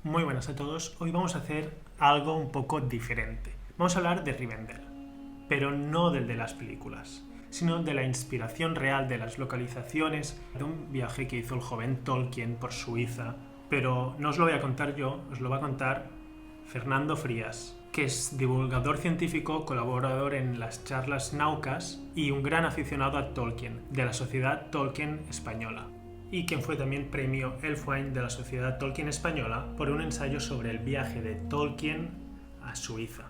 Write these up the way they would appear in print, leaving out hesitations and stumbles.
Muy buenas a todos. Hoy vamos a hacer algo un poco diferente. Vamos a hablar de Rivendell, pero no del de las películas, sino de la inspiración real de las localizaciones de un viaje que hizo el joven Tolkien por Suiza. Pero no os lo voy a contar yo, os lo va a contar Fernando Frías, que es divulgador científico, colaborador en las charlas Naucas y un gran aficionado a Tolkien, de la Sociedad Tolkien Española, y quien fue también premio Elfwine de la Sociedad Tolkien Española por un ensayo sobre el viaje de Tolkien a Suiza.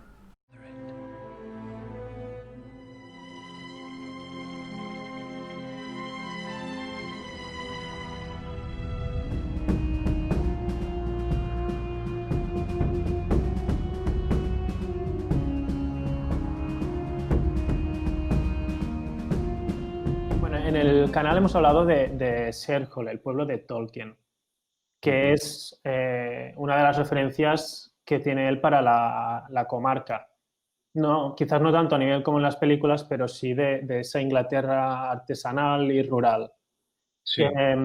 Bueno, en el canal hemos hablado de Serhol, el pueblo de Tolkien, que es una de las referencias que tiene él para la comarca. No, quizás no tanto a nivel como en las películas, pero sí de esa Inglaterra artesanal y rural. Sí, Eh,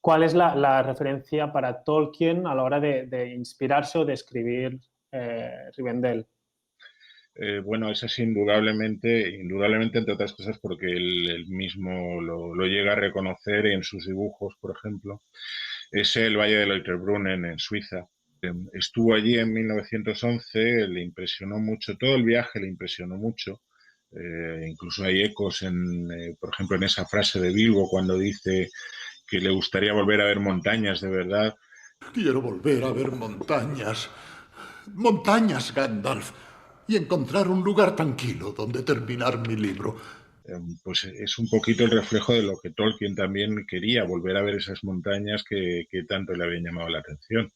¿Cuál es la referencia para Tolkien a la hora de inspirarse o de escribir Rivendell? bueno, eso es indudablemente entre otras cosas porque él mismo lo llega a reconocer en sus dibujos, por ejemplo. Es el Valle de Lauterbrunnen en Suiza. Estuvo allí en 1911, le impresionó mucho, todo el viaje le impresionó mucho. Incluso hay ecos, por ejemplo, en esa frase de Bilbo cuando dice que le gustaría volver a ver montañas de verdad. Quiero volver a ver montañas. Montañas, Gandalf. Y encontrar un lugar tranquilo donde terminar mi libro. Pues es un poquito el reflejo de lo que Tolkien también quería, volver a ver esas montañas que tanto le habían llamado la atención.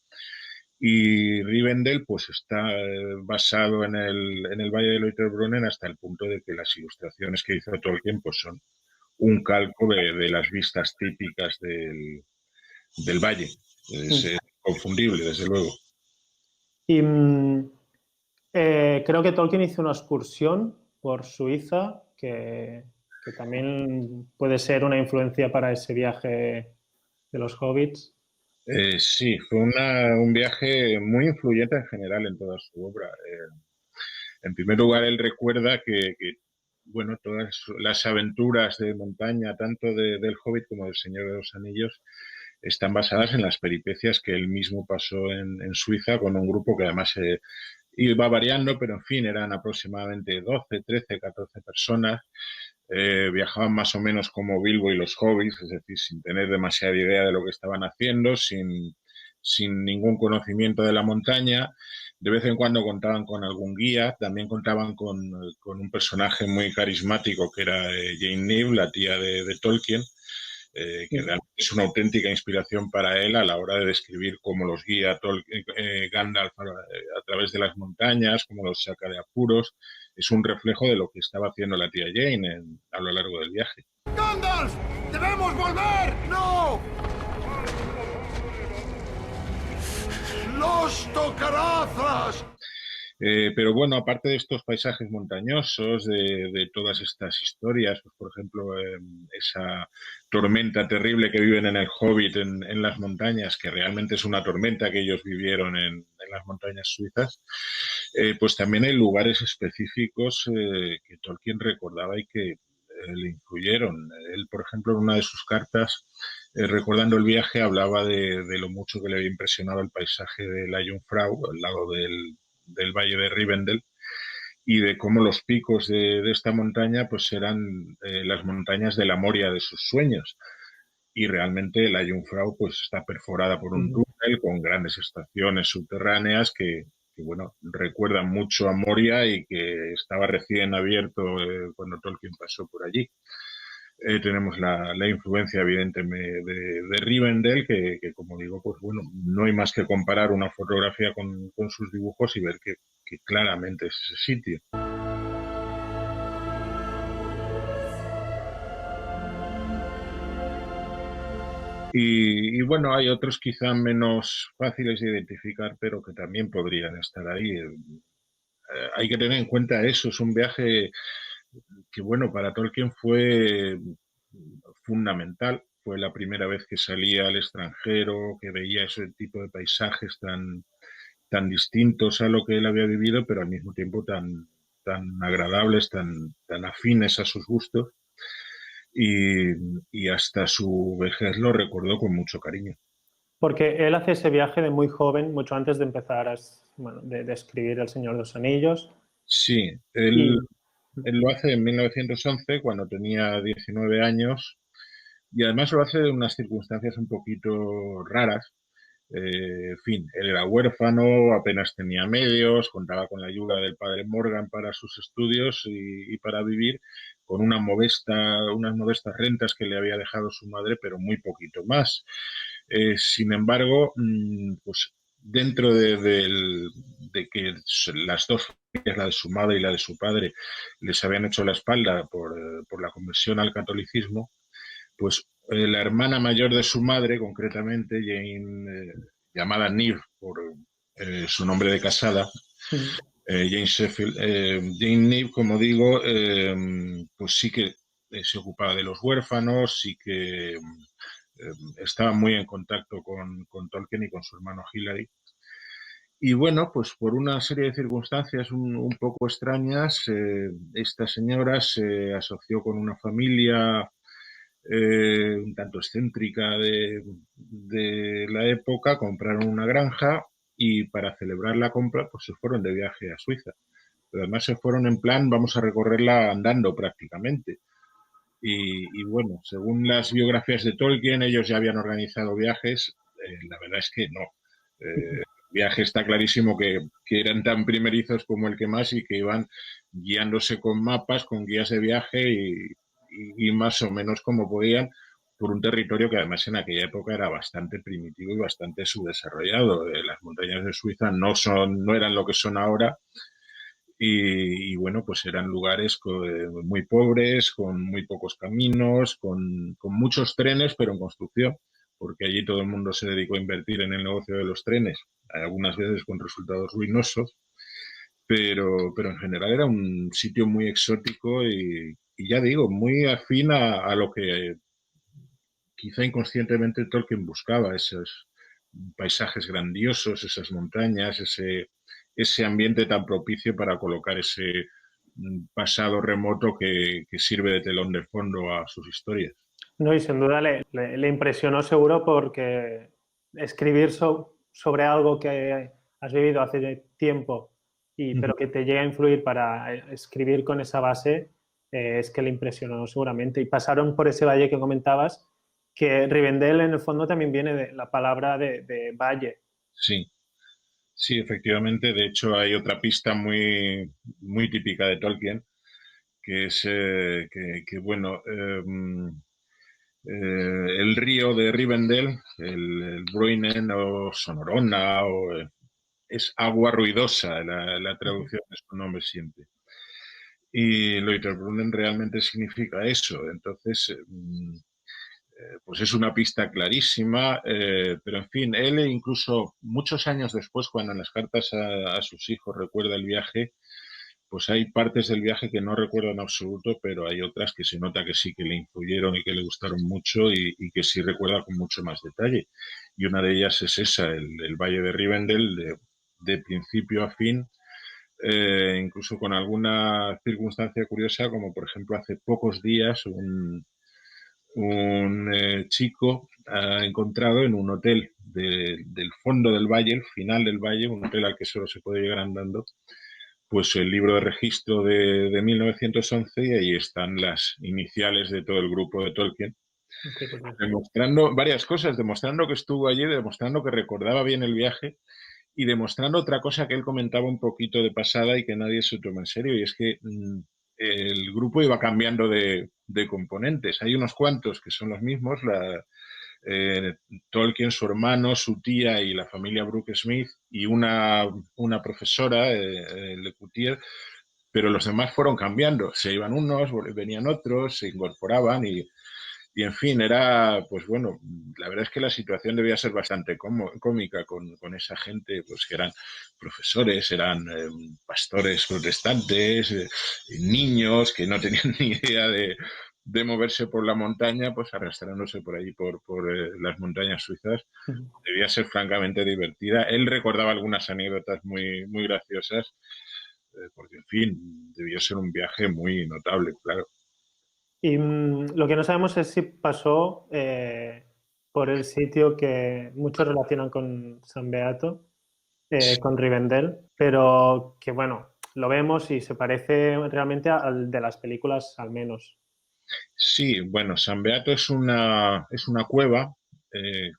Y Rivendell pues está basado en el Valle de Lauterbrunnen hasta el punto de que las ilustraciones que hizo Tolkien pues son un calco de las vistas típicas del valle. Es confundible, desde luego. Y creo que Tolkien hizo una excursión por Suiza que también puede ser una influencia para ese viaje de los hobbits. Sí, fue un viaje muy influyente en general en toda su obra. En primer lugar, él recuerda bueno, todas las aventuras de montaña, tanto del Hobbit como del Señor de los Anillos, están basadas en las peripecias que él mismo pasó en Suiza con un grupo que además iba variando, pero en fin, eran aproximadamente 12, 13, 14 personas. Viajaban más o menos como Bilbo y los Hobbits, es decir, sin tener demasiada idea de lo que estaban haciendo, sin ningún conocimiento de la montaña. De vez en cuando contaban con algún guía, también contaban con un personaje muy carismático que era Jane Nieve, la tía de Tolkien, que realmente es una auténtica inspiración para él a la hora de describir cómo los guía Gandalf a través de las montañas, cómo los saca de apuros. Es un reflejo de lo que estaba haciendo la tía Jane a lo largo del viaje. ¡Gandalf! ¡Debemos volver! ¡No! ¡Los tocarazas! Pero bueno, aparte de estos paisajes montañosos, de todas estas historias, pues por ejemplo, esa tormenta terrible que viven en el Hobbit, en las montañas, que realmente es una tormenta que ellos vivieron en las montañas suizas, pues también hay lugares específicos que Tolkien recordaba y que le influyeron. Él, por ejemplo, en una de sus cartas, recordando el viaje, hablaba de lo mucho que le había impresionado el paisaje de la Jungfrau, al lado del valle de Rivendell, y de cómo los picos de esta montaña pues eran las montañas de la Moria de sus sueños. Y realmente la Jungfrau pues está perforada por un túnel con grandes estaciones subterráneas bueno, recuerdan mucho a Moria y que estaba recién abierto cuando Tolkien pasó por allí. Tenemos la influencia evidente de Rivendell, como digo, pues bueno, no hay más que comparar una fotografía con sus dibujos y ver que claramente es ese sitio. Y bueno, hay otros quizá menos fáciles de identificar, pero que también podrían estar ahí. Hay que tener en cuenta eso, es un viaje que, bueno, para Tolkien fue fundamental. fue la primera vez que salía al extranjero, que veía ese tipo de paisajes tan distintos a lo que él había vivido, pero al mismo tiempo tan agradables, tan afines a sus gustos, y hasta su vejez lo recordó con mucho cariño. Porque él hace ese viaje de muy joven, mucho antes de empezar bueno, de escribir El Señor de los Anillos. Sí, él, Y él lo hace en 1911, cuando tenía 19 años, y además lo hace de unas circunstancias un poquito raras. En fin, él era huérfano, apenas tenía medios, contaba con la ayuda del padre Morgan para sus estudios y para vivir, con unas modestas rentas que le había dejado su madre, pero muy poquito más. Sin embargo, pues dentro de que las dos familias, la de su madre y la de su padre, les habían hecho la espalda por la conversión al catolicismo, pues la hermana mayor de su madre, concretamente, Jane, llamada Neve por su nombre de casada, Jane Sheffield, Jane Neve, como digo, pues sí que se ocupaba de los huérfanos, sí que estaba muy en contacto con Tolkien y con su hermano Hilary. Y bueno, pues por una serie de circunstancias un poco extrañas, esta señora se asoció con una familia un tanto excéntrica de la época, compraron una granja y para celebrar la compra pues se fueron de viaje a Suiza. Pero además se fueron en plan, vamos a recorrerla andando prácticamente. Y bueno, según las biografías de Tolkien, ellos ya habían organizado viajes. La verdad es que no. El viaje está clarísimo que eran tan primerizos como el que más y que iban guiándose con mapas, con guías de viaje y más o menos como podían por un territorio que además en aquella época era bastante primitivo y bastante subdesarrollado. Las montañas de Suiza no eran lo que son ahora y bueno, pues eran lugares muy pobres, con muy pocos caminos, con muchos trenes, pero en construcción, porque allí todo el mundo se dedicó a invertir en el negocio de los trenes, algunas veces con resultados ruinosos, pero en general era un sitio muy exótico y ya digo, muy afín a lo que quizá inconscientemente Tolkien buscaba, esos paisajes grandiosos, esas montañas, ese ambiente tan propicio para colocar ese pasado remoto que sirve de telón de fondo a sus historias. no, y sin duda le impresionó seguro porque escribir sobre algo que has vivido hace tiempo, pero que te llega a influir para escribir con esa base, es que le impresionó seguramente. Y pasaron por ese valle que comentabas, que Rivendell en el fondo también viene de la palabra de valle. Sí, sí, efectivamente. De hecho, hay otra pista muy típica de Tolkien, que es bueno, el río de Rivendell, el Bruinen o Sonorona, es agua ruidosa, la traducción de su nombre siempre. Y Loiterbrunnen realmente significa eso. Entonces, pues es una pista clarísima, pero en fin, él incluso muchos años después, cuando en las cartas a sus hijos recuerda el viaje, pues hay partes del viaje que no recuerdo en absoluto, pero hay otras que se nota que sí que le influyeron y que le gustaron mucho y que sí recuerda con mucho más detalle. Y una de ellas es esa, el Valle de Rivendell, de principio a fin, incluso con alguna circunstancia curiosa, como por ejemplo hace pocos días un chico ha encontrado en un hotel del fondo del valle, el final del valle, un hotel al que solo se puede llegar andando, pues el libro de registro de 1911 y ahí están las iniciales de todo el grupo de Tolkien, demostrando varias cosas, demostrando que estuvo allí, demostrando que recordaba bien el viaje y demostrando otra cosa que él comentaba un poquito de pasada y que nadie se toma en serio, y es que el grupo iba cambiando de componentes. Hay unos cuantos que son los mismos, eh, Tolkien, su hermano, su tía y la familia Brooke Smith y una profesora, Lecoutier, pero los demás fueron cambiando. Se iban unos, venían otros, se incorporaban y en fin, era, pues bueno, la verdad es que la situación debía ser bastante cómica con esa gente, pues que eran profesores, eran pastores protestantes, niños que no tenían ni idea de moverse por la montaña, pues arrastrándose por allí, por las montañas suizas. Debía ser francamente divertida. Él recordaba algunas anécdotas muy, muy graciosas, porque, en fin, debió ser un viaje muy notable, claro. Y lo que no sabemos es si pasó por el sitio que muchos relacionan con San Beato, con Rivendell, pero que bueno, lo vemos y se parece realmente al de las películas al menos. Sí, bueno, San Beato es una cueva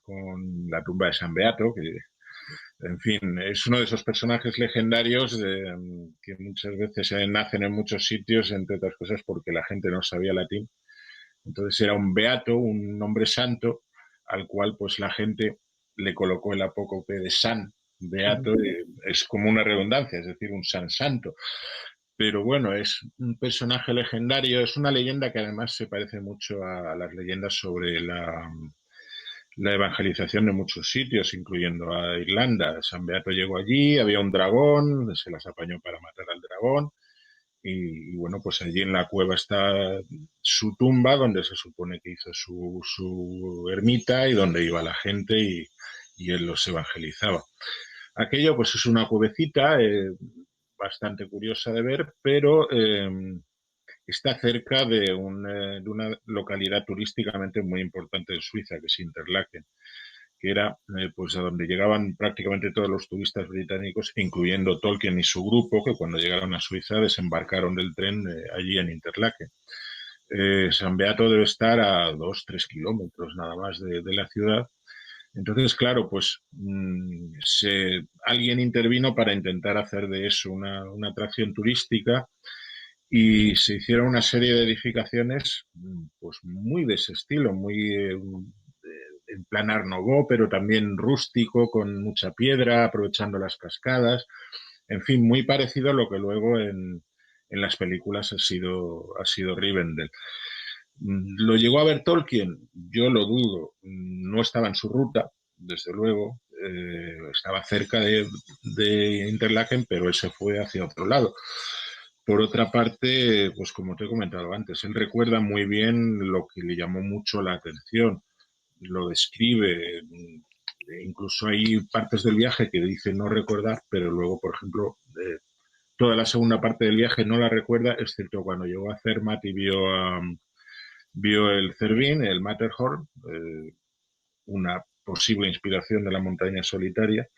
con la tumba de San Beato, que, en fin, es uno de esos personajes legendarios que muchas veces nacen en muchos sitios, entre otras cosas porque la gente no sabía latín. Entonces era un beato, un hombre santo, al cual pues la gente le colocó el apócope de San Beato, es como una redundancia, es decir, un san santo. Pero bueno, es un personaje legendario, es una leyenda que además se parece mucho a las leyendas sobre la evangelización de muchos sitios, incluyendo a Irlanda. San Beato llegó allí, había un dragón, se las apañó para matar al dragón, y bueno, pues allí en la cueva está su tumba, donde se supone que hizo su ermita y donde iba la gente y él los evangelizaba. Aquello pues es una cuevecita bastante curiosa de ver, pero está cerca de una localidad turísticamente muy importante de Suiza, que es Interlaken, que era pues a donde llegaban prácticamente todos los turistas británicos, incluyendo Tolkien y su grupo, que cuando llegaron a Suiza desembarcaron del tren allí en Interlaken. San Beato debe estar a 2, 3 kilómetros nada más de la ciudad. Entonces, claro, pues alguien intervino para intentar hacer de eso una atracción turística y se hicieron una serie de edificaciones pues muy de ese estilo, muy en plan Art Nouveau, pero también rústico, con mucha piedra, aprovechando las cascadas, en fin, muy parecido a lo que luego en las películas ha sido Rivendell. ¿Lo llegó a ver Tolkien? Yo lo dudo. No estaba en su ruta, desde luego. Estaba cerca de Interlaken, pero él se fue hacia otro lado. Por otra parte, pues como te he comentado antes, él recuerda muy bien lo que le llamó mucho la atención, lo describe, incluso hay partes del viaje que dice no recordar, pero luego, por ejemplo, toda la segunda parte del viaje no la recuerda, excepto cuando llegó a Zermatt y vio el Cervin, el Matterhorn, una posible inspiración de la montaña solitaria,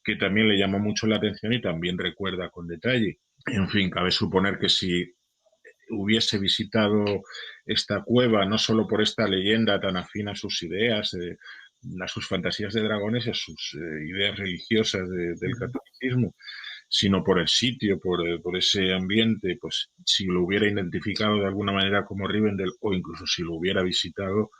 que también le llamó mucho la atención y también recuerda con detalle. En fin, cabe suponer que si hubiese visitado esta cueva, no solo por esta leyenda tan afín a sus ideas, a sus fantasías de dragones y a sus ideas religiosas del catolicismo, sino por el sitio, por ese ambiente, pues si lo hubiera identificado de alguna manera como Rivendell o incluso si lo hubiera visitado,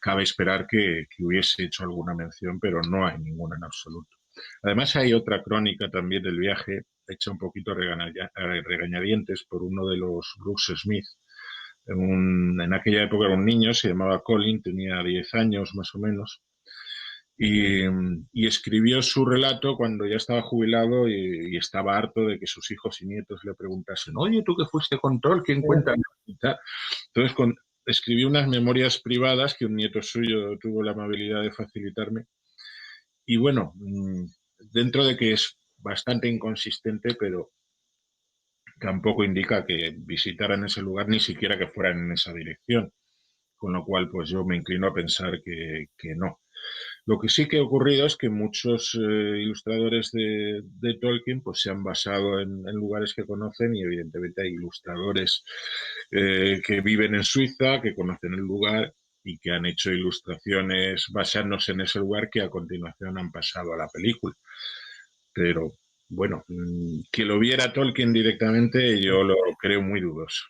cabe esperar que hubiese hecho alguna mención, pero no hay ninguna en absoluto. Además hay otra crónica también del viaje, hecha un poquito regañadientes por uno de los Brooks Smith. En aquella época era un niño, se llamaba Colin, tenía 10 años más o menos, y escribió su relato cuando ya estaba jubilado y estaba harto de que sus hijos y nietos le preguntasen, oye, ¿tú que fuiste con Tolkien? Cuéntame. Entonces escribió unas memorias privadas que un nieto suyo tuvo la amabilidad de facilitarme. Y bueno, dentro de que es bastante inconsistente, pero tampoco indica que visitaran ese lugar, ni siquiera que fueran en esa dirección. Con lo cual, pues yo me inclino a pensar que no. Lo que sí que ha ocurrido es que muchos ilustradores de Tolkien pues, se han basado en lugares que conocen y evidentemente hay ilustradores que viven en Suiza, que conocen el lugar y que han hecho ilustraciones basándose en ese lugar que a continuación han pasado a la película. Pero bueno, que lo viera Tolkien directamente yo lo creo muy dudoso.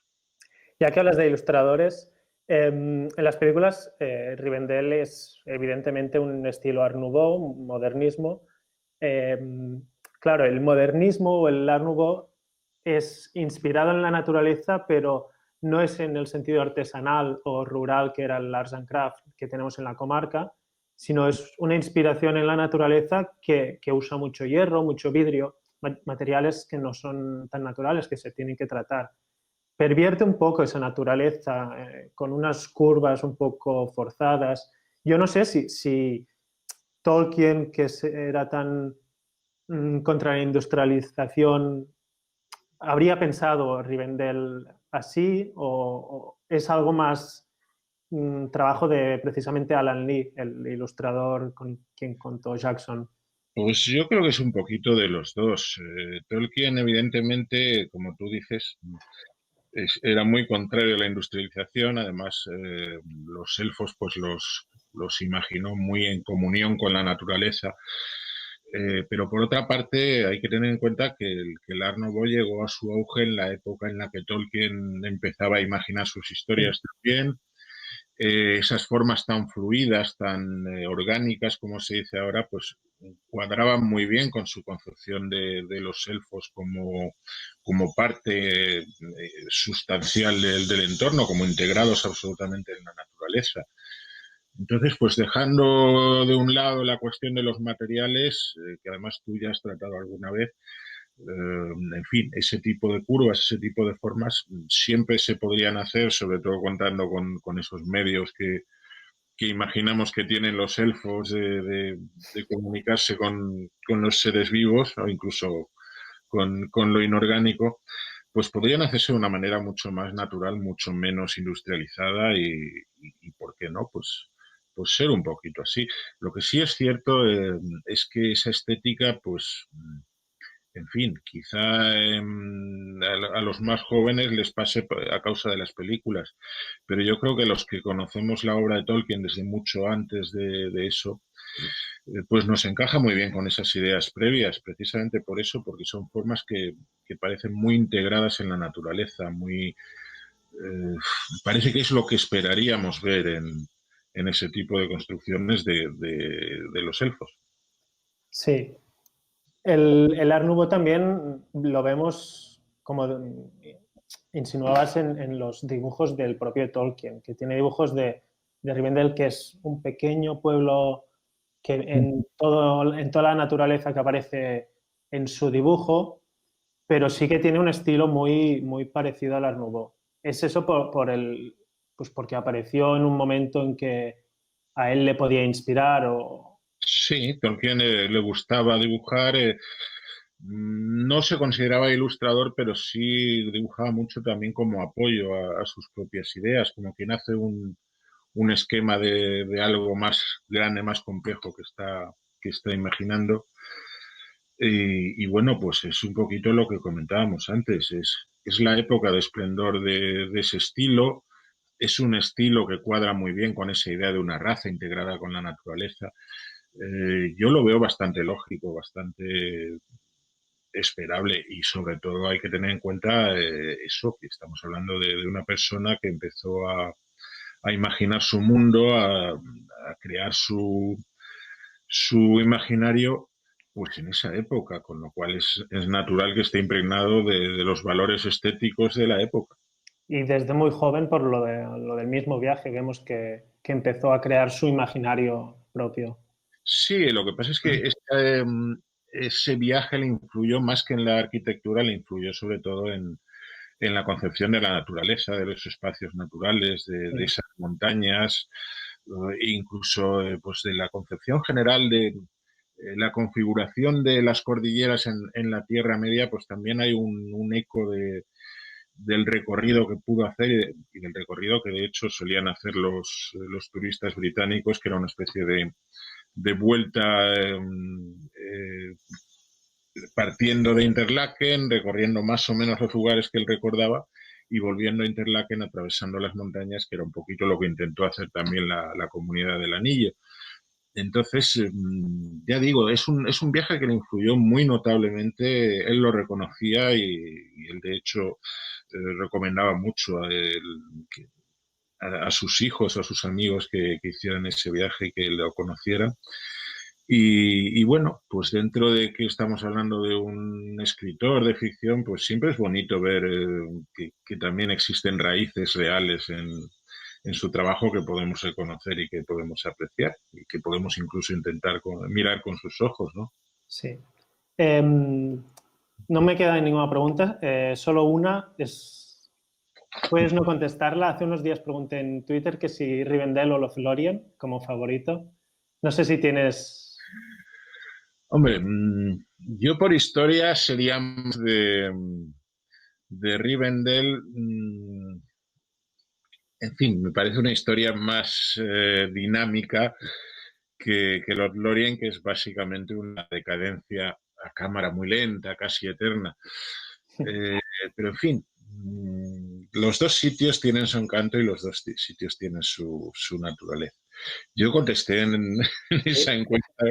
Ya que hablas de ilustradores, en las películas Rivendell es evidentemente un estilo Art Nouveau, un modernismo. Eh, claro, el modernismo o el Art Nouveau es inspirado en la naturaleza, pero no es en el sentido artesanal o rural que era el Arts and Craft que tenemos en la comarca, sino es una inspiración en la naturaleza que usa mucho hierro, mucho vidrio, materiales que no son tan naturales, que se tienen que tratar. pervierte un poco esa naturaleza con unas curvas un poco forzadas. Yo no sé si Tolkien, que era tan contra la industrialización, habría pensado Rivendell así o es algo más trabajo de precisamente Alan Lee, el ilustrador con quien contó Jackson. Pues yo creo que es un poquito de los dos. Tolkien, evidentemente, como tú dices, era muy contrario a la industrialización. Además, los elfos, pues los imaginó muy en comunión con la naturaleza. Pero por otra parte, hay que tener en cuenta que el Art Nouveau llegó a su auge en la época en la que Tolkien empezaba a imaginar sus historias también. Esas formas tan fluidas, tan orgánicas, como se dice ahora, pues cuadraban muy bien con su concepción de los elfos como parte sustancial del entorno, como integrados absolutamente en la naturaleza. Entonces, pues dejando de un lado la cuestión de los materiales, que además tú ya has tratado alguna vez, en fin, ese tipo de curvas, ese tipo de formas siempre se podrían hacer, sobre todo contando con esos medios que imaginamos que tienen los elfos de comunicarse con los seres vivos o incluso con lo inorgánico, pues podrían hacerse de una manera mucho más natural, mucho menos industrializada y ¿por qué no? Pues ser un poquito así. Lo que sí es cierto es que esa estética, pues en fin, quizá a los más jóvenes les pase a causa de las películas, pero yo creo que los que conocemos la obra de Tolkien desde mucho antes de eso, pues nos encaja muy bien con esas ideas previas, precisamente por eso, porque son formas que parecen muy integradas en la naturaleza, parece que es lo que esperaríamos ver en ese tipo de construcciones de los elfos. Sí, el Art Nouveau también lo vemos, como insinuabas, en los dibujos del propio Tolkien, que tiene dibujos de Rivendell, que es un pequeño pueblo que en toda la naturaleza que aparece en su dibujo, pero sí que tiene un estilo muy parecido al Art Nouveau. ¿Es eso pues porque apareció en un momento en que a él le podía inspirar o...? Sí, Tolkien le gustaba dibujar. No se consideraba ilustrador, pero sí dibujaba mucho también como apoyo a sus propias ideas, como quien hace un esquema de algo más grande, más complejo que está imaginando. Y bueno, pues es un poquito lo que comentábamos antes. Es la época de esplendor de ese estilo. Es un estilo que cuadra muy bien con esa idea de una raza integrada con la naturaleza. Yo lo veo bastante lógico, bastante esperable y sobre todo hay que tener en cuenta eso, que estamos hablando de una persona que empezó a imaginar su mundo, a crear su imaginario pues en esa época, con lo cual es natural que esté impregnado de los valores estéticos de la época. Y desde muy joven, por lo del mismo viaje, vemos que empezó a crear su imaginario propio. Sí, lo que pasa es que ese viaje le influyó más que en la arquitectura, le influyó sobre todo en la concepción de la naturaleza, de los espacios naturales, de esas montañas, e incluso pues de la concepción general de la configuración de las cordilleras en la Tierra Media, pues también hay un eco del recorrido que pudo hacer y del recorrido que de hecho solían hacer los turistas británicos, que era una especie de vuelta partiendo de Interlaken, recorriendo más o menos los lugares que él recordaba y volviendo a Interlaken, atravesando las montañas, que era un poquito lo que intentó hacer también la comunidad del Anillo. Entonces, ya digo, es un viaje que le influyó muy notablemente, él lo reconocía y él de hecho recomendaba mucho a sus hijos, a sus amigos que hicieran ese viaje y que lo conocieran. Y bueno, pues dentro de que estamos hablando de un escritor de ficción, pues siempre es bonito ver que también existen raíces reales en su trabajo que podemos reconocer y que podemos apreciar y que podemos incluso intentar mirar con sus ojos, ¿no? Sí. No me queda ninguna pregunta, solo una es puedes no contestarla. Hace unos días pregunté en Twitter que si Rivendell o Lothlórien como favorito. No sé si tienes... Hombre, yo por historia sería más de Rivendell. En fin, me parece una historia más dinámica que Lothlórien, que es básicamente una decadencia a cámara muy lenta, casi eterna. Pero en fin, los dos sitios tienen su encanto y los dos sitios tienen su naturaleza. Yo contesté en esa encuesta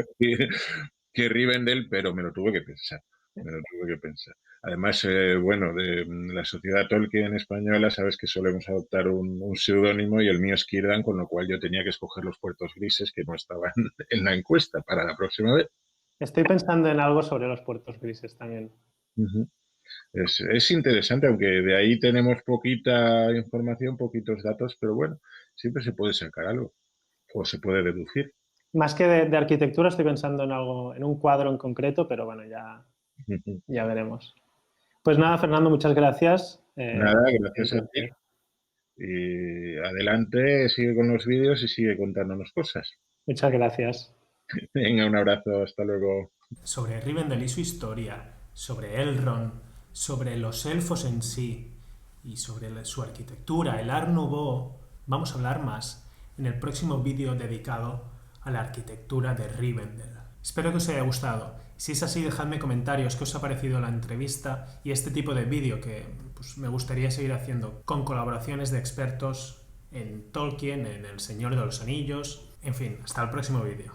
que Rivendell, pero me lo tuve que pensar. Me lo tuve que pensar. Además, bueno, de la Sociedad Tolkien española, sabes que solemos adoptar un seudónimo y el mío es Círdan, con lo cual yo tenía que escoger los puertos grises que no estaban en la encuesta para la próxima vez. Estoy pensando en algo sobre los puertos grises también. Es interesante, aunque de ahí tenemos poquita información, poquitos datos, pero bueno, siempre se puede sacar algo o se puede deducir. Más que de arquitectura estoy pensando en algo, en un cuadro en concreto, pero bueno, ya veremos. Pues nada, Fernando, muchas gracias. Nada, gracias a ti. Y adelante, sigue con los vídeos y sigue contándonos cosas. Muchas gracias. Venga, un abrazo, hasta luego. Sobre Rivendell y su historia, sobre Elrond, sobre los elfos en sí y sobre su arquitectura, el Art Nouveau, vamos a hablar más en el próximo vídeo dedicado a la arquitectura de Rivendell. Espero que os haya gustado. Si es así, dejadme comentarios qué os ha parecido la entrevista y este tipo de vídeo que pues, me gustaría seguir haciendo con colaboraciones de expertos en Tolkien, en El Señor de los Anillos. En fin, hasta el próximo vídeo.